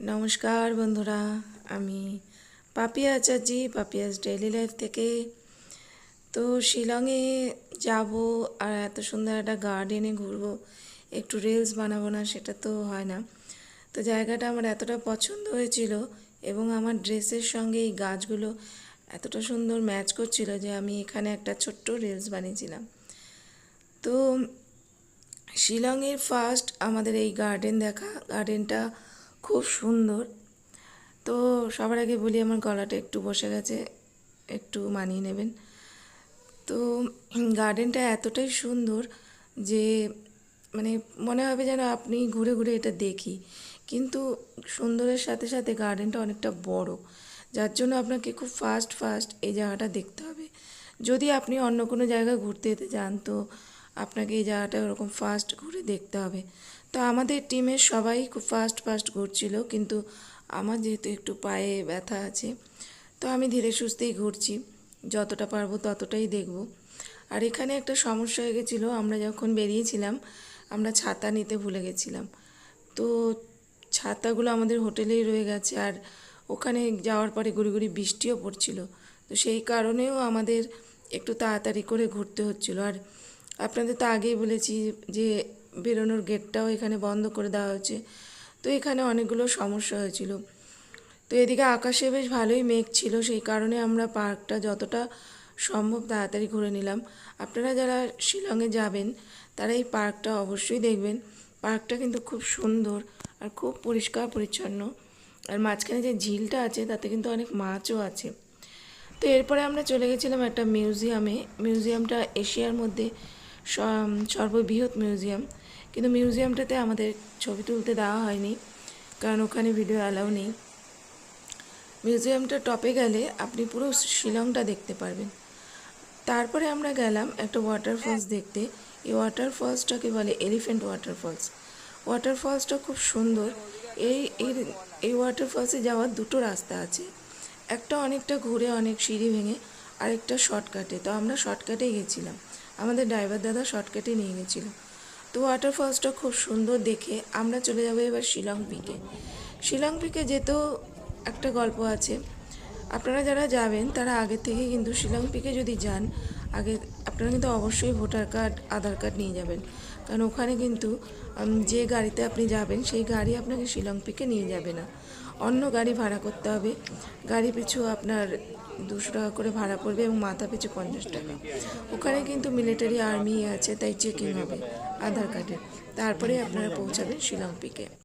নমস্কার বন্ধুরা, আমি পাপিয়া আচার্যি, পাপিয়াস ডেইলি লাইফ থেকে। তো শিলংয়ে যাব আর এত সুন্দর একটা গার্ডেনে ঘুরবো, একটু রিলস বানাবো না, সেটা তো হয় না। তো জায়গাটা আমার এতটা পছন্দ হয়েছিল এবং আমার ড্রেসের সঙ্গে এই গাছগুলো এতটা সুন্দর ম্যাচ করছিল যে আমি এখানে একটা ছোট্ট রিলস বানিয়েছিলাম। তো শিলংয়ের ফার্স্ট আমাদের এই গার্ডেন দেখা, গার্ডেনটা খুব সুন্দর। তো সবার আগে বলি, আমার গলাটা একটু বসে গেছে, একটু মানিয়ে নেবেন। তো গার্ডেনটা এতটাই সুন্দর যে মানে মনে হবে যেন আপনি ঘুরে ঘুরে এটা দেখি, কিন্তু সুন্দরের সাথে সাথে গার্ডেনটা অনেকটা বড়, যার জন্য আপনাকে খুব ফাস্ট ফাস্ট এই জায়গাটা দেখতে হবে। যদি আপনি অন্য কোনো জায়গায় ঘুরতে যেতে যান তো আপনাকে এই জায়গাটা ওরকম ফাস্ট ঘুরে দেখতে হবে। তো আমাদের টিমের সবাই খুব ফাস্ট ফাস্ট ঘুরছিল, কিন্তু আমার যেহেতু একটু পায়ে ব্যথা আছে তো আমি ধীরে সুস্থেই ঘুরছি, যতটা পারবো ততটাই দেখব। আর এখানে একটা সমস্যা হয়ে গেছিলো, আমরা যখন বেরিয়েছিলাম আমরা ছাতা নিতে ভুলে গেছিলাম। তো ছাতাগুলো আমাদের হোটেলেই রয়ে গেছে, আর ওখানে যাওয়ার পরে গুড়ি গুড়ি বৃষ্টিও পড়ছিল। তো সেই কারণেও আমাদের একটু তাড়াতাড়ি করে ঘুরতে হচ্ছিলো। আর আপনাদের তো আগেই বলেছি যে বেরোনোর গেটটাও এখানে বন্ধ করে দেওয়া হয়েছে। তো এখানে অনেকগুলো সমস্যা হয়েছিল। তো এদিকে আকাশে বেশ ভালোই মেঘ ছিল, সেই কারণে আমরা পার্কটা যতটা সম্ভব তাড়াতাড়ি ঘুরে নিলাম। আপনারা যারা শিলংয়ে যাবেন তারা এই পার্কটা অবশ্যই দেখবেন। পার্কটা কিন্তু খুব সুন্দর আর খুব পরিষ্কার পরিচ্ছন্ন, আর মাঝখানে যে ঝিলটা আছে তাতে কিন্তু অনেক মাছও আছে। তো এরপরে আমরা চলে গেছিলাম একটা মিউজিয়ামে। মিউজিয়ামটা এশিয়ার মধ্যে সর্ববৃহৎ মিউজিয়াম, কিন্তু মিউজিয়ামটাতে আমাদের ছবি তুলতে দেওয়া হয়নি, কারণ ওখানে ভিডিও অ্যালাউ নেই। মিউজিয়ামটা টপে গেলে আপনি পুরো শিলংটা দেখতে পারবেন। তারপরে আমরা গেলাম একটা ওয়াটারফলস দেখতে। এই ওয়াটারফলসটাকে বলে এলিফ্যান্ট ওয়াটারফলস। ওয়াটারফলসটা খুব সুন্দর। এই এই এই ওয়াটারফলসে যাওয়ার দুটো রাস্তা আছে, একটা অনেকটা ঘুরে অনেক সিঁড়ি ভেঙে, আরেকটা শর্টকাটে। তো আমরা শর্টকাটে গেছিলাম, আমাদের ড্রাইভার দাদা শর্টকাটে নিয়ে গেছিলো। তো ওয়াটারফলসটা খুব সুন্দর দেখে আমরা চলে যাবো এবার শিলং পিকে। শিলং পিকে যেতেও একটা গল্প আছে। আপনারা যারা যাবেন তারা আগে থেকে কিন্তু শিলং পিকে যদি যান, আগে আপনারা কিন্তু অবশ্যই ভোটার কার্ড, আধার কার্ড নিয়ে যাবেন, কারণ ওখানে কিন্তু যে গাড়িতে আপনি যাবেন সেই গাড়ি আপনাকে শিলং পিকে নিয়ে যাবে না, অন্য গাড়ি ভাড়া করতে হবে। গাড়ি পিছু আপনার 200 টাকা করে ভাড়া পড়বে এবং মাথা পিছু 50 টাকা। ওখানে কিন্তু মিলিটারি আর্মি আছে, তাই চেকিং হবে আধার কার্ডের, তারপরে আপনারা পৌঁছাবেন শিলং পিকে।